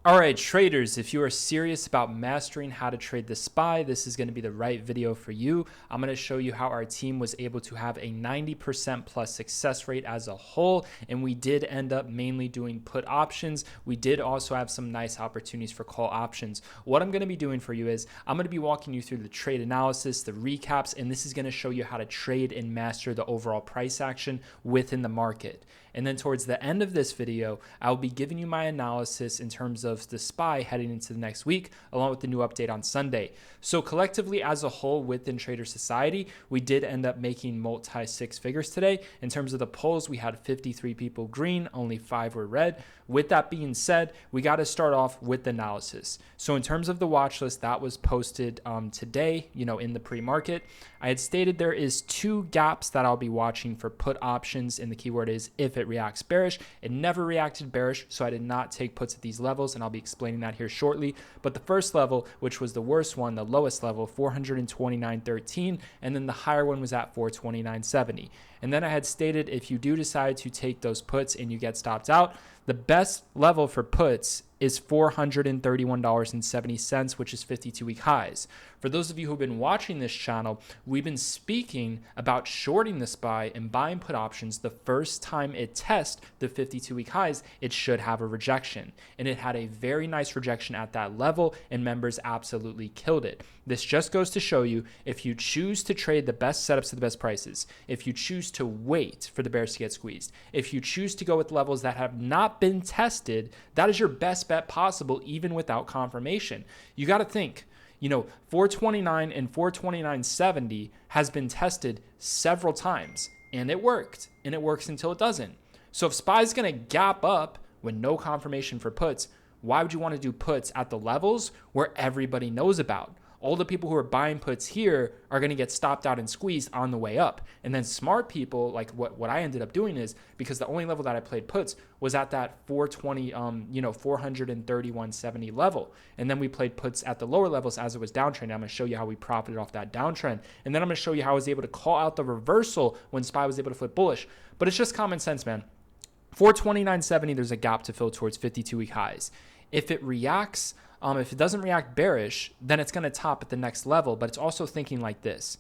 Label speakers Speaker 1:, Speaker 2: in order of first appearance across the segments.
Speaker 1: All right, traders, if you are serious about mastering how to trade the SPY, this is going to be the right video for you. I'm going to show you how our team was able to have a 90% plus success rate as a whole, and we did end up mainly doing put options. We did also have some nice opportunities for call options. What I'm going to be doing for you is I'm going to be walking you through the trade analysis, the recaps, and this is going to show you how to trade and master the overall price action within the market. And then towards the end of this video, I'll be giving you my analysis in terms of the SPY heading into the next week, along with the new update on Sunday. So collectively as a whole within Trader Society, we did end up making multi six figures today. In terms of the polls, we had 53 people green, only 5 were red. With that being said, we got to start off with the analysis. So in terms of the watch list that was posted today, in the pre-market, I had stated there is 2 gaps that I'll be watching for put options, and the keyword is if it reacts bearish. It never reacted bearish, so I did not take puts at these levels, and I'll be explaining that here shortly. But the first level, which was the worst one, the lowest level, 429.13, and then the higher one was at 429.70. And then I had stated if you do decide to take those puts and you get stopped out, the best level for puts is $431.70, which is 52-week highs. For those of you who've been watching this channel, we've been speaking about shorting the SPY and buying put options. The first time it tests the 52-week highs, it should have a rejection. And it had a very nice rejection at that level, and members absolutely killed it. This just goes to show you, if you choose to trade the best setups to the best prices, if you choose to wait for the bears to get squeezed, if you choose to go with levels that have not been tested, that is your best bet possible, even without confirmation. You got to think, 429 and 429.70 has been tested several times, and it worked, and it works until it doesn't. So if SPY is going to gap up with no confirmation for puts, why would you want to do puts at the levels where everybody knows about? All the people who are buying puts here are going to get stopped out and squeezed on the way up. And then smart people, like what I ended up doing is, because the only level that I played puts was at that 420, 431.70 level. And then we played puts at the lower levels as it was downtrending. I'm going to show you how we profited off that downtrend. And then I'm going to show you how I was able to call out the reversal when SPY was able to flip bullish. But it's just common sense, man. 429.70, there's a gap to fill towards 52-week highs. If it reacts, if it doesn't react bearish, then it's going to top at the next level. But it's also thinking like this.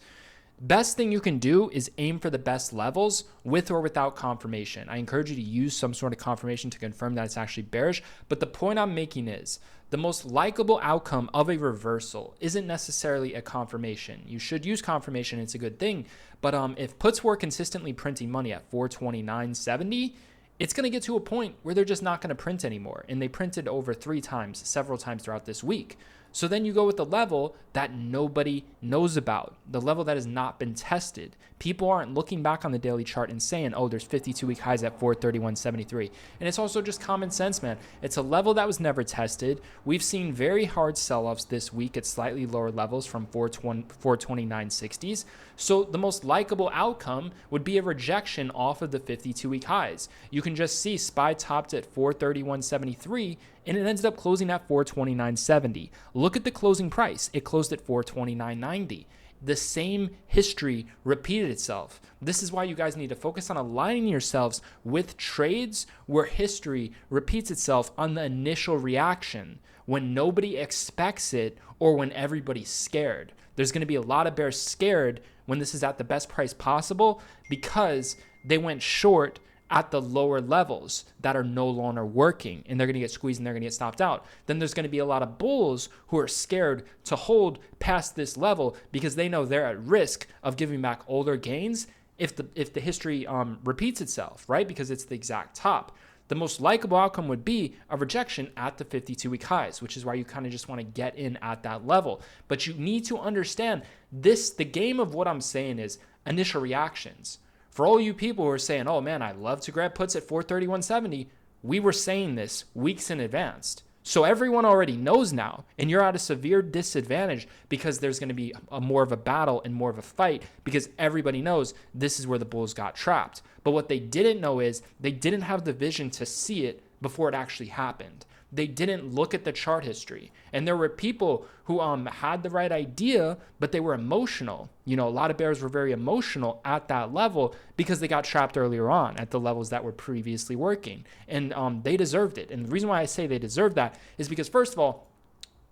Speaker 1: Best thing you can do is aim for the best levels with or without confirmation. I encourage you to use some sort of confirmation to confirm that it's actually bearish. But the point I'm making is the most likable outcome of a reversal isn't necessarily a confirmation. You should use confirmation. It's a good thing. But if puts were consistently printing money at 429.70, it's going to get to a point where they're just not going to print anymore. And they printed over 3 times, several times throughout this week. So then you go with the level that nobody knows about, the level that has not been tested. People aren't looking back on the daily chart and saying, oh, there's 52-week highs at 431.73. And it's also just common sense, man. It's a level that was never tested. We've seen very hard sell-offs this week at slightly lower levels from 429.60s. So the most likable outcome would be a rejection off of the 52-week highs. You can just see SPY topped at 431.73, and it ended up closing at 429.70. Look at the closing price. It closed at 429.90. The same history repeated itself. This is why you guys need to focus on aligning yourselves with trades where history repeats itself on the initial reaction, when nobody expects it or when everybody's scared. There's going to be a lot of bears scared when this is at the best price possible because they went short at the lower levels that are no longer working, and they're going to get squeezed and they're going to get stopped out. Then there's going to be a lot of bulls who are scared to hold past this level because they know they're at risk of giving back older gains if the history repeats itself, right? Because it's the exact top. The most likable outcome would be a rejection at the 52-week highs, which is why you kind of just want to get in at that level. But you need to understand this, the game of what I'm saying is initial reactions. For all you people who are saying, oh man, I love to grab puts at 431.70, we were saying this weeks in advance. So everyone already knows now, and you're at a severe disadvantage because there's going to be more of a battle and more of a fight because everybody knows this is where the bulls got trapped. But what they didn't know is they didn't have the vision to see it before it actually happened. they didn't look at the chart history. And there were people who had the right idea, but they were emotional. A lot of bears were very emotional at that level because they got trapped earlier on at the levels that were previously working. And they deserved it. And the reason why I say they deserve that is because, first of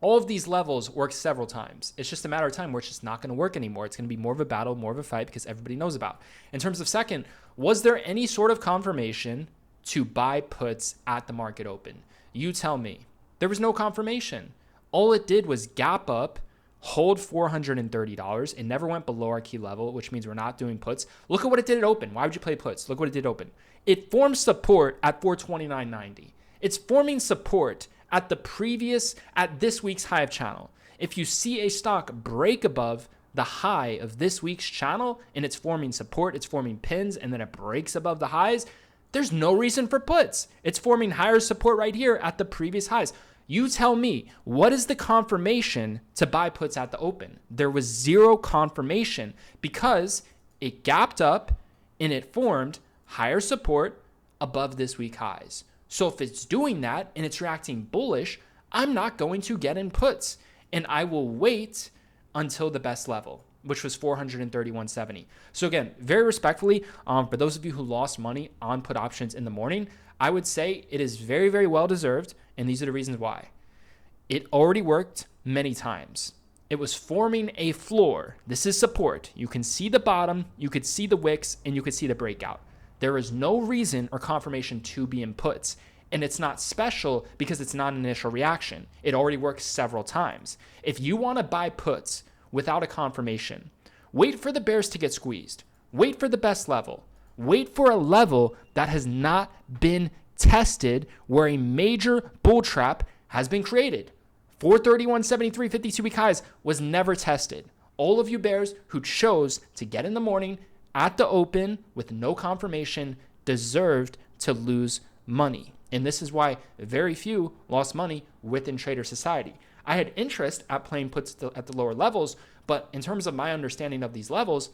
Speaker 1: all of these levels work several times. It's just a matter of time where it's just not going to work anymore. It's going to be more of a battle, more of a fight because everybody knows about. In terms of second, was there any sort of confirmation to buy puts at the market open? You tell me. There was no confirmation. All it did was gap up, hold $430. It never went below our key level, which means we're not doing puts. Look at what it did at open. Why would you play puts? Look what it did open. It formed support at 429.90. It's forming support at this week's high of channel. If you see a stock break above the high of this week's channel and it's forming support, it's forming pins, and then it breaks above the highs, there's no reason for puts. It's forming higher support right here at the previous highs. You tell me, what is the confirmation to buy puts at the open? There was zero confirmation because it gapped up and it formed higher support above this week highs. So if it's doing that and it's reacting bullish, I'm not going to get in puts, and I will wait until the best level, which was 431.70. So again, very respectfully, for those of you who lost money on put options in the morning, I would say it is very, very well deserved, and these are the reasons why. It already worked many times. It was forming a floor. This is support. You can see the bottom, you could see the wicks, and you could see the breakout. There is no reason or confirmation to be in puts. And it's not special because it's not an initial reaction. It already worked several times. If you want to buy puts without a confirmation, wait for the bears to get squeezed. Wait for the best level. Wait for a level that has not been tested where a major bull trap has been created. 431.73 52-week highs was never tested. All of you bears who chose to get in the morning at the open with no confirmation deserved to lose money. And this is why very few lost money within Trader Society. I had interest at playing puts at the lower levels, but in terms of my understanding of these levels,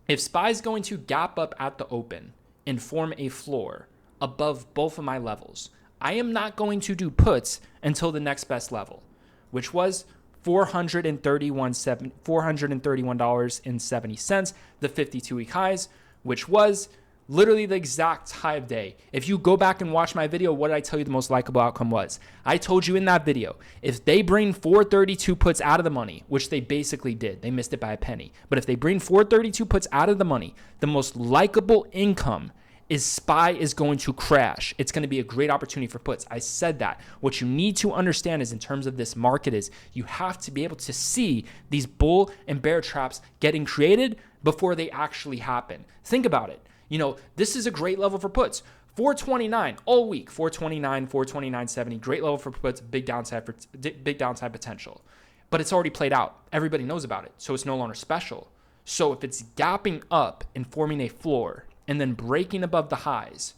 Speaker 1: if SPY is going to gap up at the open and form a floor above both of my levels, I am not going to do puts until the next best level, which was $431.70, the 52-week highs, which was literally the exact high of day. If you go back and watch my video, what did I tell you the most likable outcome was? I told you in that video, if they bring 432 puts out of the money, which they basically did, they missed it by a penny. But if they bring 432 puts out of the money, the most likable income is SPY is going to crash. It's going to be a great opportunity for puts. I said that. What you need to understand is in terms of this market is you have to be able to see these bull and bear traps getting created before they actually happen. Think about it. This is a great level for puts. 429 all week, 429, 429.70, great level for puts, big downside potential. But it's already played out. Everybody knows about it, so it's no longer special. So if it's gapping up and forming a floor and then breaking above the highs,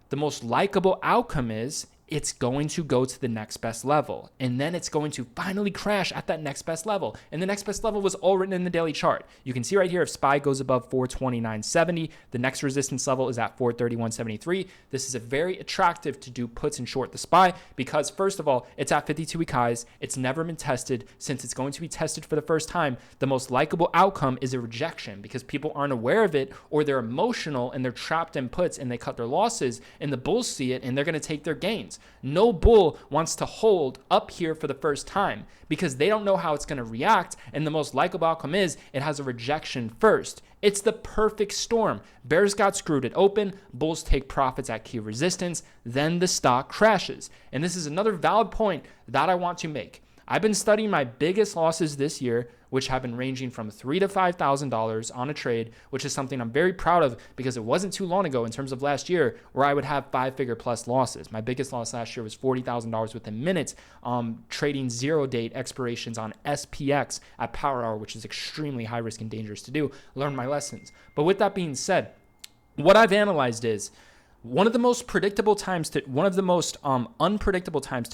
Speaker 1: the most likable outcome is it's going to go to the next best level. And then it's going to finally crash at that next best level. And the next best level was all written in the daily chart. You can see right here, if SPY goes above 429.70, the next resistance level is at 431.73. This is a very attractive to do puts and short the SPY because first of all, it's at 52-week highs. It's never been tested. Since it's going to be tested for the first time, the most likable outcome is a rejection because people aren't aware of it or they're emotional and they're trapped in puts and they cut their losses and the bulls see it and they're going to take their gains. No bull wants to hold up here for the first time because they don't know how it's going to react, and the most likable outcome is it has a rejection first. It's the perfect storm. Bears got screwed at open, bulls take profits at key resistance, then the stock crashes. And this is another valid point that I want to make. I've been studying my biggest losses this year, which have been ranging from $3,000 to $5,000 on a trade, which is something I'm very proud of because it wasn't too long ago in terms of last year where I would have 5-figure plus losses. My biggest loss last year was $40,000 within minutes, trading 0-date expirations on SPX at Power Hour, which is extremely high risk and dangerous to do. Learn my lessons. But with that being said, what I've analyzed is one of the most unpredictable times to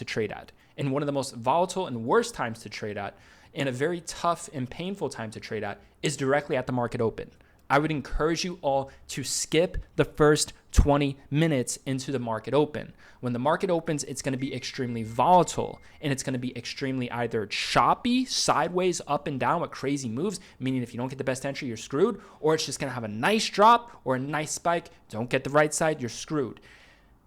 Speaker 1: trade at, and one of the most volatile and worst times to trade at, and a very tough and painful time to trade at is directly at the market open. I would encourage you all to skip the first 20 minutes into the market open. When the market opens, it's going to be extremely volatile, and it's going to be extremely either choppy, sideways, up and down with crazy moves, meaning if you don't get the best entry, you're screwed, or it's just going to have a nice drop or a nice spike. Don't get the right side, you're screwed.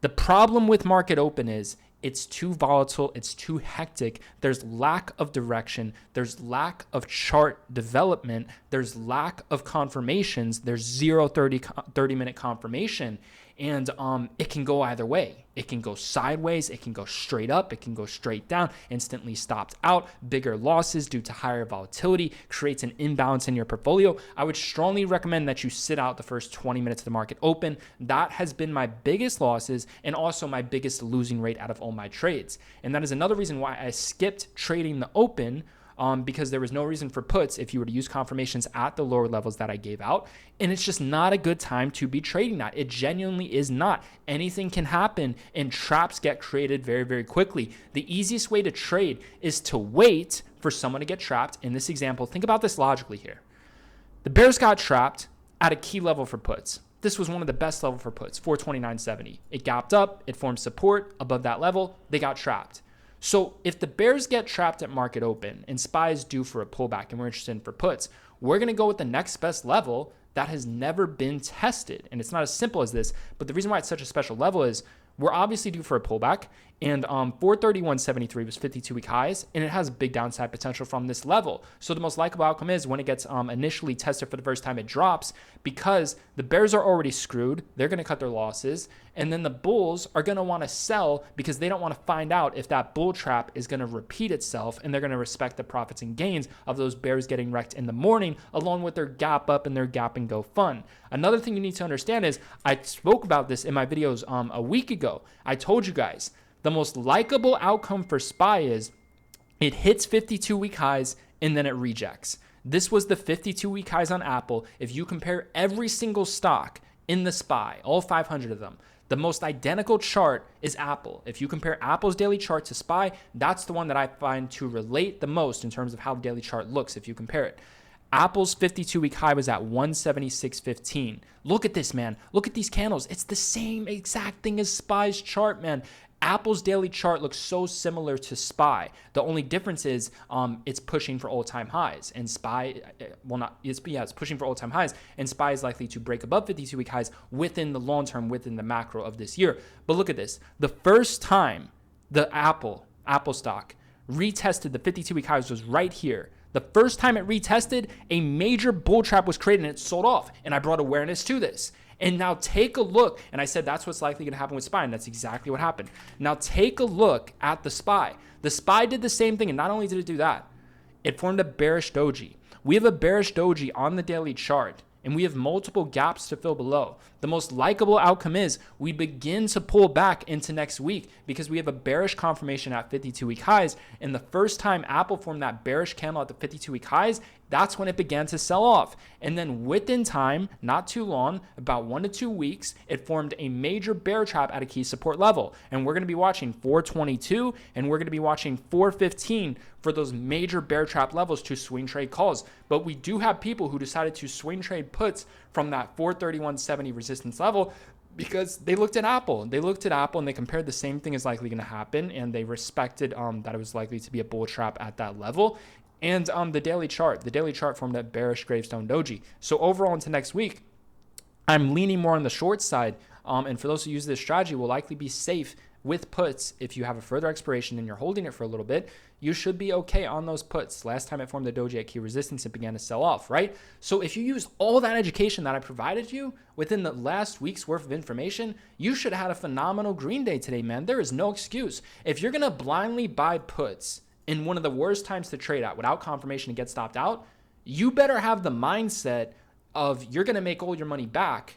Speaker 1: The problem with market open is it's too volatile, it's too hectic. There's lack of direction, there's lack of chart development, there's lack of confirmations, there's zero 30-minute confirmation, and it can go either way. It can go sideways, it can go straight up, it can go straight down, instantly stopped out, bigger losses due to higher volatility, creates an imbalance in your portfolio. I would strongly recommend that you sit out the first 20 minutes of the market open. That has been my biggest losses and also my biggest losing rate out of all my trades. And that is another reason why I skipped trading the open, because there was no reason for puts if you were to use confirmations at the lower levels that I gave out. And it's just not a good time to be trading that. It genuinely is not. Anything can happen and traps get created very, very quickly. The easiest way to trade is to wait for someone to get trapped. In this example, think about this logically here. The bears got trapped at a key level for puts. This was one of the best level for puts, 429.70. It gapped up, it formed support above that level, they got trapped. So if the bears get trapped at market open and SPY is due for a pullback and we're interested in for puts, we're going to go with the next best level that has never been tested. And it's not as simple as this, but the reason why it's such a special level is we're obviously due for a pullback, and 431.73 was 52-week highs, and it has big downside potential from this level. So the most likable outcome is when it gets initially tested for the first time, it drops because the bears are already screwed. They're going to cut their losses, and then the bulls are going to want to sell because they don't want to find out if that bull trap is going to repeat itself, and they're going to respect the profits and gains of those bears getting wrecked in the morning, along with their gap up and their gap and go fun. Another thing you need to understand is I spoke about this in my videos a week ago. I told you guys the most likable outcome for SPY is it hits 52-week highs and then it rejects. This was the 52-week highs on Apple. If you compare every single stock in the SPY, all 500 of them, the most identical chart is Apple. If you compare Apple's daily chart to SPY, that's the one that I find to relate the most in terms of how the daily chart looks if you compare it. Apple's 52-week high was at 176.15. Look at this, man. Look at these candles. It's the same exact thing as SPY's chart, man. Apple's daily chart looks so similar to SPY. The only difference is it's pushing for all-time highs, and SPY, it's pushing for all-time highs, and SPY is likely to break above 52-week highs within the long term, within the macro of this year. But look at this. The first time the Apple stock retested the 52-week highs was right here. The first time it retested, a major bull trap was created and it sold off, and I brought awareness to this. And now take a look, and I said that's what's likely going to happen with SPY, and that's exactly what happened. Now take a look at the SPY. The SPY did the same thing, and not only did it do that, it formed a bearish doji. We have a bearish doji on the daily chart, and we have multiple gaps to fill below. The most likable outcome is we begin to pull back into next week because we have a bearish confirmation at 52-week highs, and the first time Apple formed that bearish candle at the 52-week highs, that's when it began to sell off. And then within time, not too long, about 1 to 2 weeks, it formed a major bear trap at a key support level. And we're going to be watching 422 and we're going to be watching 415 for those major bear trap levels to swing trade calls. But we do have people who decided to swing trade puts from that 431.70 resistance level because they looked at Apple. They looked at Apple and they compared the same thing as likely going to happen, and they respected that it was likely to be a bull trap at that level. And the daily chart formed a bearish gravestone doji. So overall into next week, I'm leaning more on the short side. And for those who use this strategy, will likely be safe with puts. If you have a further expiration and you're holding it for a little bit, you should be okay on those puts. Last time it formed the doji at key resistance, it began to sell off, right? So if you use all that education that I provided you within the last week's worth of information, you should have had a phenomenal green day today, man. There is no excuse. If you're going to blindly buy puts in one of the worst times to trade at without confirmation and get stopped out, you better have the mindset of you're going to make all your money back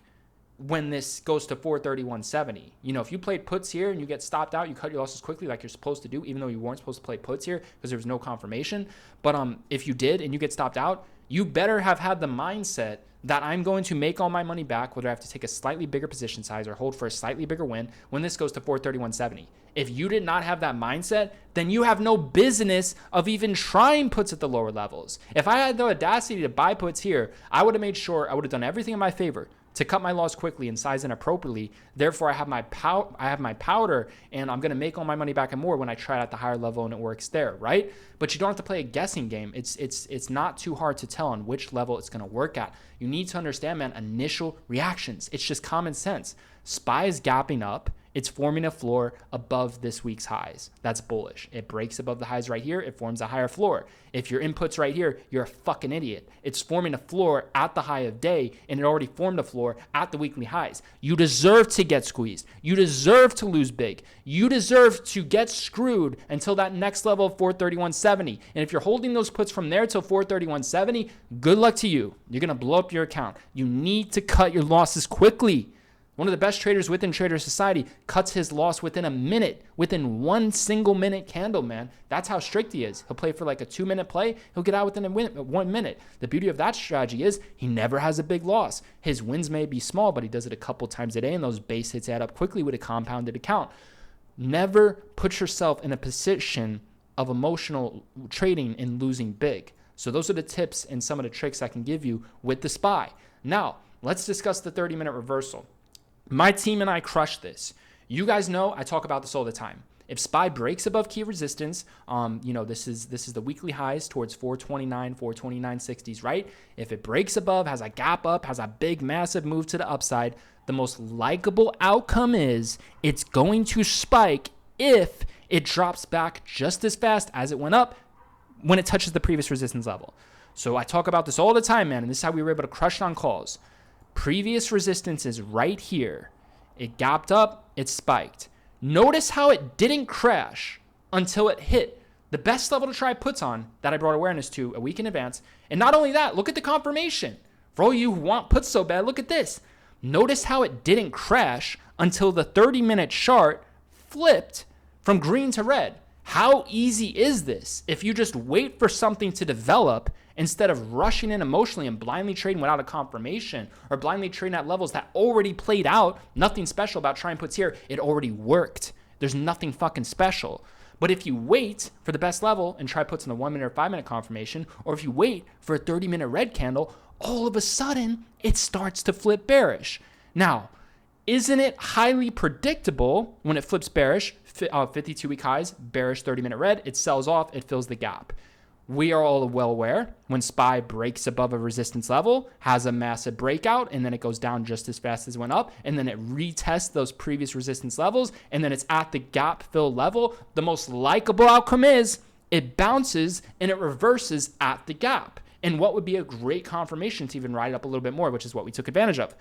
Speaker 1: when this goes to 431.70. You know, if you played puts here and you get stopped out, you cut your losses quickly like you're supposed to do, even though you weren't supposed to play puts here because there was no confirmation. But if you did and you get stopped out, you better have had the mindset that I'm going to make all my money back, whether I have to take a slightly bigger position size or hold for a slightly bigger win when this goes to 431.70. If you did not have that mindset, then you have no business of even trying puts at the lower levels. If I had the audacity to buy puts here, I would have made sure I would have done everything in my favor to cut my loss quickly and size in appropriately. Therefore, I have my powder, and I'm going to make all my money back and more when I try it at the higher level and it works there, right? But you don't have to play a guessing game. It's not too hard to tell on which level it's going to work at. You need to understand, man, initial reactions. It's just common sense. SPY is gapping up. It's forming a floor above this week's highs. That's bullish. It breaks above the highs right here. It forms a higher floor. If your input's right here, you're a fucking idiot. It's forming a floor at the high of day, and it already formed a floor at the weekly highs. You deserve to get squeezed. You deserve to lose big. You deserve to get screwed until that next level of 431.70. And if you're holding those puts from there till 431.70, good luck to you. You're going to blow up your account. You need to cut your losses quickly. One of the best traders within Trader Society cuts his loss within a minute, within 1 single minute candle, man. That's how strict he is. He'll play for like a 2-minute play. He'll get out within 1 minute. The beauty of that strategy is he never has a big loss. His wins may be small, but he does it a couple times a day, and those base hits add up quickly with a compounded account. Never put yourself in a position of emotional trading and losing big. So those are the tips and some of the tricks I can give you with the SPY. Now, let's discuss the 30-minute reversal. My team and I crush this. You guys know I talk about this all the time. If SPY breaks above key resistance, this is the weekly highs towards 429, 429.60s, right? If it breaks above, has a gap up, has a big, massive move to the upside, the most likable outcome is it's going to spike if it drops back just as fast as it went up when it touches the previous resistance level. So I talk about this all the time, man, and this is how we were able to crush it on calls. Previous resistance is right here. It gapped up, it spiked. Notice how it didn't crash until it hit the best level to try puts on that I brought awareness to a week in advance. And not only that, look at the confirmation. For all you who want puts so bad, look at this. Notice how it didn't crash until the 30-minute chart flipped from green to red. How easy is this if you just wait for something to develop instead of rushing in emotionally and blindly trading without a confirmation or blindly trading at levels that already played out? Nothing special about trying puts here. It already worked. There's nothing fucking special. But if you wait for the best level and try puts in the 1 minute or 5 minute confirmation, or if you wait for a 30-minute red candle, all of a sudden it starts to flip bearish. Now, isn't it highly predictable when it flips bearish, 52-week highs, bearish 30-minute red, it sells off, it fills the gap. We are all well aware when SPY breaks above a resistance level, has a massive breakout, and then it goes down just as fast as it went up, and then it retests those previous resistance levels, and then it's at the gap fill level. The most likable outcome is it bounces and it reverses at the gap. And what would be a great confirmation to even ride it up a little bit more, which is what we took advantage of.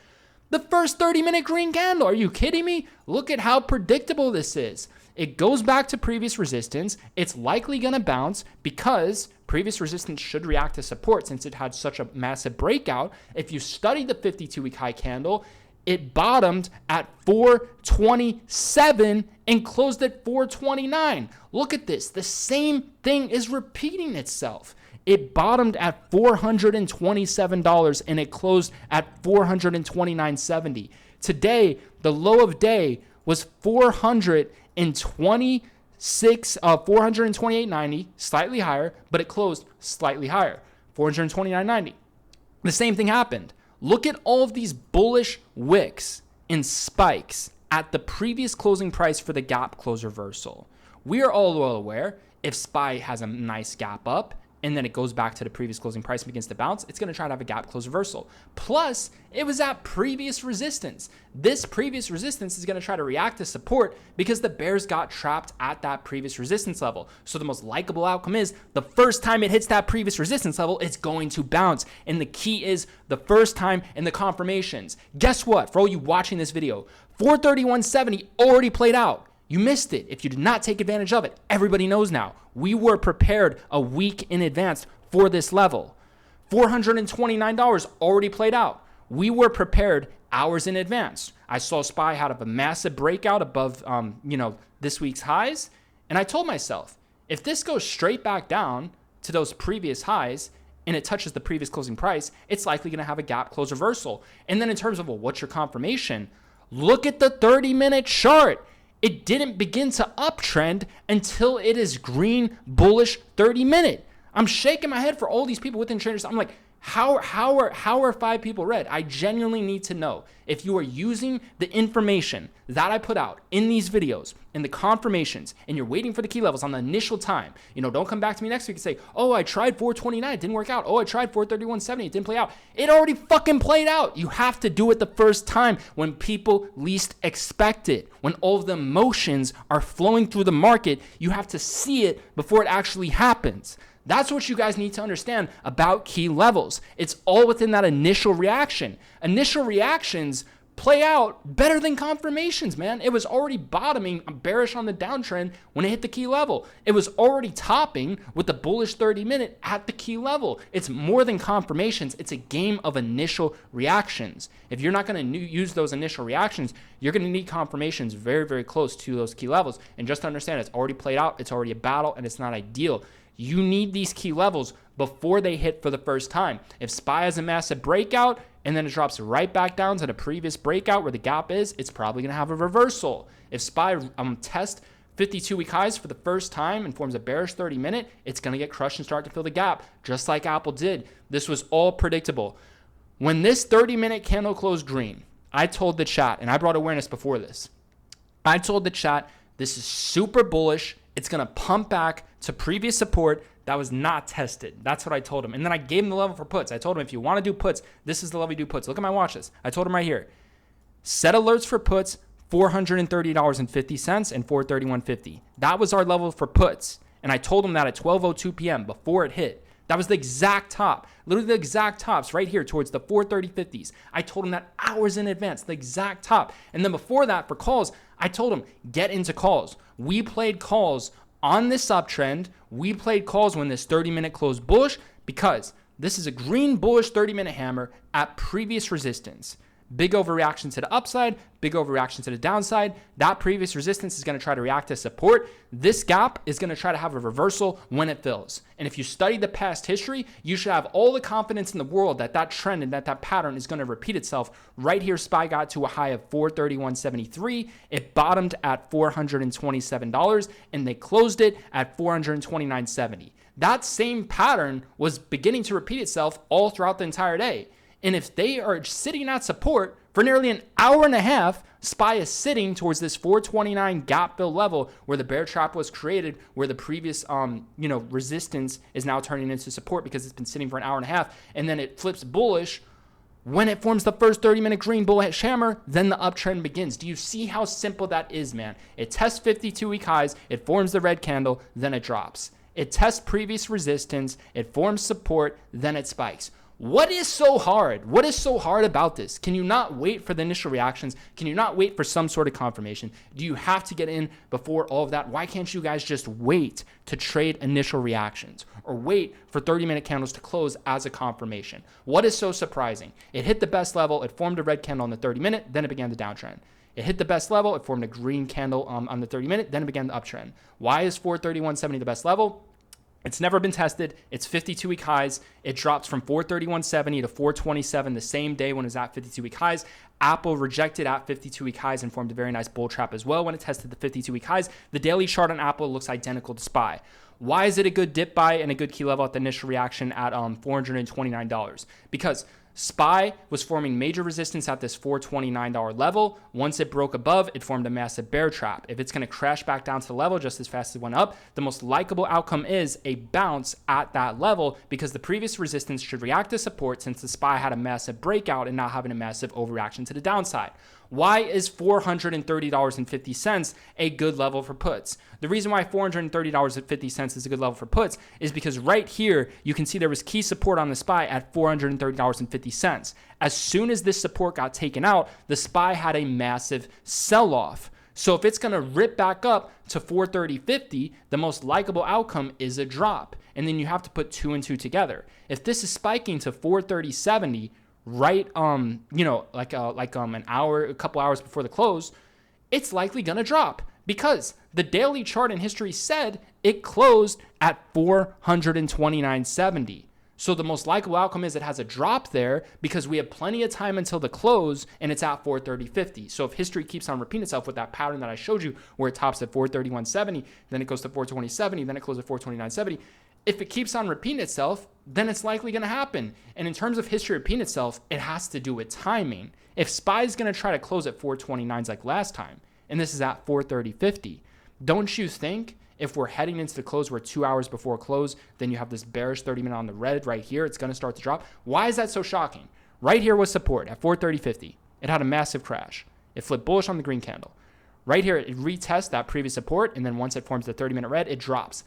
Speaker 1: The first 30-minute green candle. Are you kidding me? Look at how predictable this is. It goes back to previous resistance. It's likely going to bounce because previous resistance should react to support since it had such a massive breakout. If you study the 52-week high candle, it bottomed at 427 and closed at 429. Look at this. The same thing is repeating itself. It bottomed at $427 and it closed at $429.70. Today, the low of day was $428.90, slightly higher, but it closed slightly higher, $429.90. The same thing happened. Look at all of these bullish wicks and spikes at the previous closing price for the gap close reversal. We are all well aware if SPY has a nice gap up and then it goes back to the previous closing price and begins to bounce, it's going to try to have a gap close reversal. Plus, it was at previous resistance. This previous resistance is going to try to react to support because the bears got trapped at that previous resistance level. So the most likable outcome is the first time it hits that previous resistance level, it's going to bounce. And the key is the first time and the confirmations. Guess what? For all you watching this video, 431.70 already played out. You missed it. If you did not take advantage of it, everybody knows now. We were prepared a week in advance for this level. $429 already played out. we were prepared hours in advance. I saw SPY had a massive breakout above, this week's highs. And I told myself, if this goes straight back down to those previous highs and it touches the previous closing price, it's likely going to have a gap close reversal. And then in terms of, well, what's your confirmation? Look at the 30-minute chart. It didn't begin to uptrend until it is green, bullish 30-minute. I'm shaking my head for all these people within traders. I'm like, how are 5 people red? I genuinely need to know if you are using the information that I put out in these videos and the confirmations and you're waiting for the key levels on the initial time. Don't come back to me next week and say, oh, I tried 429, it didn't work out. Oh, I tried 431.70, it didn't play out. It already fucking played out. You have to do it the first time when people least expect it. When all of the emotions are flowing through the market, you have to see it before it actually happens. That's what you guys need to understand about key levels. It's all within that initial reaction. Initial reactions play out better than confirmations, man. It was already bottoming bearish on the downtrend when it hit the key level. It was already topping with the bullish 30-minute at the key level. It's more than confirmations. It's a game of initial reactions. If you're not going to use those initial reactions, you're going to need confirmations very, very close to those key levels. And just understand, it's already played out. It's already a battle, and it's not ideal. You need these key levels before they hit for the first time. If SPY has a massive breakout and then it drops right back down to the previous breakout where the gap is, it's probably going to have a reversal. If SPY tests 52-week highs for the first time and forms a bearish 30-minute, it's going to get crushed and start to fill the gap, just like Apple did. This was all predictable. When this 30-minute candle closed green, I told the chat, and I brought awareness before this, I told the chat, this is super bullish. It's going to pump back to previous support that was not tested. That's what I told him. And then I gave him the level for puts. I told him, if you want to do puts, this is the level you do puts. Look at my watch list. I told him right here, set alerts for puts, $430.50 and $431.50. That was our level for puts. And I told him that at 12:02 p.m. before it hit. That was the exact top, literally the exact tops right here towards the 430.50s. I told him that hours in advance, the exact top. And then before that, for calls, I told him, get into calls. We played calls on this uptrend. We played calls when this 30-minute closed bullish because this is a green bullish 30-minute hammer at previous resistance. Big overreaction to the upside, big overreaction to the downside. That previous resistance is going to try to react to support. This gap is going to try to have a reversal when it fills. And if you study the past history, you should have all the confidence in the world that that trend and that pattern is going to repeat itself. Right here, SPY got to a high of $431.73. It bottomed at $427, and they closed it at $429.70. That same pattern was beginning to repeat itself all throughout the entire day. And if they are sitting at support for nearly an hour and a half, SPY is sitting towards this 429 gap fill level where the bear trap was created, where the previous resistance is now turning into support because it's been sitting for an hour and a half, and then it flips bullish. When it forms the first 30-minute green bullish hammer, then the uptrend begins. Do you see how simple that is, man? It tests 52-week highs, it forms the red candle, then it drops. It tests previous resistance, it forms support, then it spikes. What is so hard? What is so hard about this? Can you not wait for the initial reactions? Can you not wait for some sort of confirmation? Do you have to get in before all of that? Why can't you guys just wait to trade initial reactions or wait for 30-minute candles to close as a confirmation? What is so surprising? It hit the best level. It formed a red candle on the 30-minute. Then it began the downtrend. It hit the best level. It formed a green candle on the 30-minute. Then it began the uptrend. Why is 431.70 the best level? It's never been tested. It's 52-week highs. It drops from 431.70 to 427 the same day when it was at 52-week highs. Apple rejected at 52-week highs and formed a very nice bull trap as well when it tested the 52-week highs. The daily chart on Apple looks identical to SPY. Why is it a good dip buy and a good key level at the initial reaction at $429? Because SPY was forming major resistance at this $429 level. Once it broke above, it formed a massive bear trap. If it's going to crash back down to the level just as fast as it went up, the most likable outcome is a bounce at that level because the previous resistance should react to support since the SPY had a massive breakout and not having a massive overreaction to the downside. Why is $430.50 a good level for puts? The reason why $430.50 is a good level for puts is because right here, you can see there was key support on the SPY at $430.50. As soon as this support got taken out, the SPY had a massive sell-off. So if it's going to rip back up to 430.50, the most likable outcome is a drop. And then you have to put two and two together. If this is spiking to 430.70, right, an hour, a couple hours before the close, it's likely going to drop because the daily chart in history said it closed at 429.70. So the most likely outcome is it has a drop there because we have plenty of time until the close and it's at 430.50. So if history keeps on repeating itself with that pattern that I showed you where it tops at 431.70, then it goes to 420.70, then it closes at 429.70. If it keeps on repeating itself, then it's likely going to happen. And in terms of history repeating itself, it has to do with timing. If SPY is going to try to close at 429s like last time, and this is at 430.50, don't you think if we're heading into the close, we're 2 hours before close, then you have this bearish 30-minute on the red right here, it's going to start to drop? Why is that so shocking? Right here was support at 430.50. It had a massive crash. It flipped bullish on the green candle. Right here, it retests that previous support, and then once it forms the 30-minute red, it drops.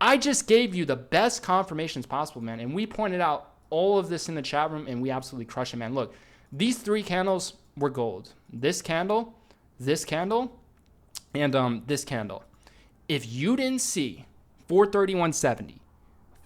Speaker 1: I just gave you the best confirmations possible, man, and we pointed out all of this in the chat room, and we absolutely crushed it, man. Look, these three candles were gold. This candle, and this candle. If you didn't see 431.70,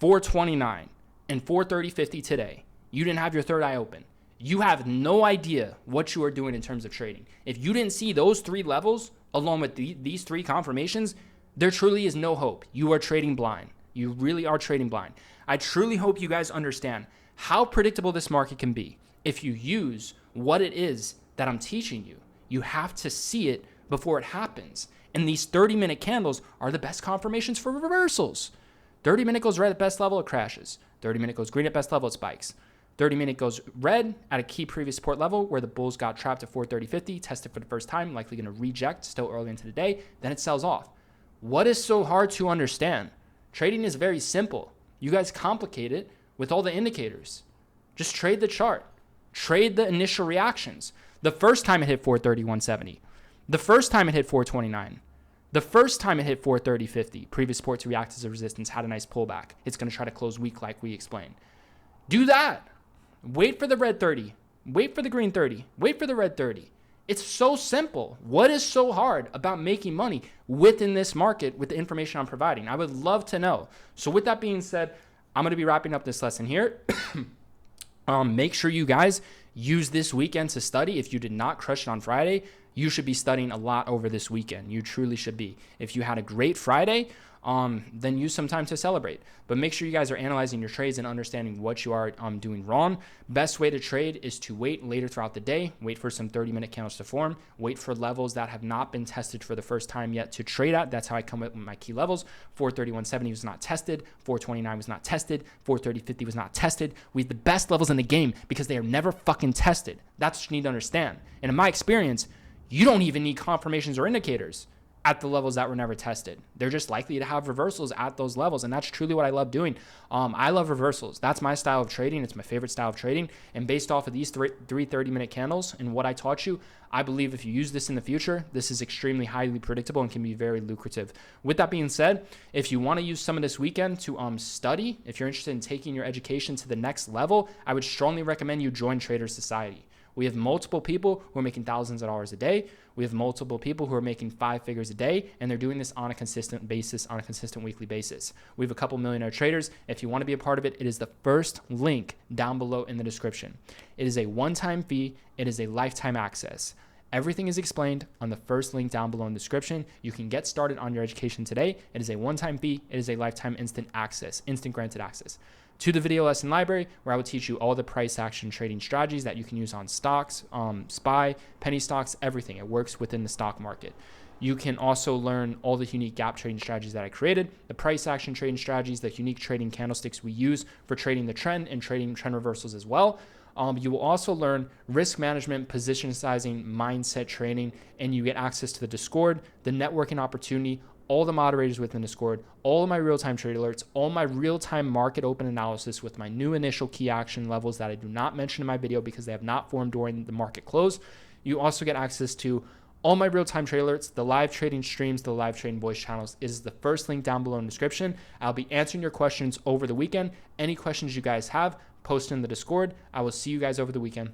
Speaker 1: 429, and 430.50 today, you didn't have your third eye open. You have no idea what you are doing in terms of trading. If you didn't see those three levels along with these three confirmations, there truly is no hope. You are trading blind. You really are trading blind. I truly hope you guys understand how predictable this market can be if you use what it is that I'm teaching you. You have to see it before it happens. And these 30-minute candles are the best confirmations for reversals. 30-minute goes red at best level, it crashes. 30-minute goes green at best level, it spikes. 30-minute goes red at a key previous support level where the bulls got trapped at 430.50, tested for the first time, likely going to reject still early into the day, then it sells off. What is so hard to understand? Trading is very simple. You guys complicate it with all the indicators. Just trade the chart. Trade the initial reactions. The first time it hit 431.70. The first time it hit 429. The first time it hit 430.50, previous support to react as a resistance, had a nice pullback. It's going to try to close weak like we explained. Do that. Wait for the red 30. Wait for the green 30. Wait for the red 30. It's so simple. What is so hard about making money within this market with the information I'm providing? I would love to know. So with that being said, I'm going to be wrapping up this lesson here. Make sure you guys use this weekend to study. If you did not crush it on Friday, you should be studying a lot over this weekend. You truly should be. If you had a great Friday, then use some time to celebrate. But make sure you guys are analyzing your trades and understanding what you are doing wrong. Best way to trade is to wait later throughout the day. Wait for some 30-minute candles to form. Wait for levels that have not been tested for the first time yet to trade at. That's how I come up with my key levels. 431.70 was not tested. 429 was not tested. 430.50 was not tested. We have the best levels in the game because they are never fucking tested. That's what you need to understand. And in my experience, you don't even need confirmations or indicators at the levels that were never tested. They're just likely to have reversals at those levels. And that's truly what I love doing. I love reversals. That's my style of trading. It's my favorite style of trading. And based off of these three 30-minute candles and what I taught you, I believe if you use this in the future, this is extremely highly predictable and can be very lucrative. With that being said, if you want to use some of this weekend to study, if you're interested in taking your education to the next level, I would strongly recommend you join Trader Society. We have multiple people who are making thousands of dollars a day. We have multiple people who are making 5 figures a day, and they're doing this on a consistent basis, on a consistent weekly basis. We have a couple millionaire traders. If you want to be a part of it, it is the first link down below in the description. It is a one-time fee. It is a lifetime access. Everything is explained on the first link down below in the description. You can get started on your education today. It is a one-time fee. It is a lifetime instant access, instant granted access to the video lesson library, where I will teach you all the price action trading strategies that you can use on stocks, SPY, penny stocks, everything. It works within the stock market. You can also learn all the unique gap trading strategies that I created, the price action trading strategies, the unique trading candlesticks we use for trading the trend and trading trend reversals as well. You will also learn risk management, position sizing, mindset training, and you get access to the Discord, the networking opportunity, all the moderators within Discord, all of my real-time trade alerts, all my real-time market open analysis with my new initial key action levels that I do not mention in my video because they have not formed during the market close. You also get access to all my real-time trade alerts, the live trading streams, the live trading voice channels. It is the first link down below in the description. I'll be answering your questions over the weekend. Any questions you guys have, post in the Discord. I will see you guys over the weekend.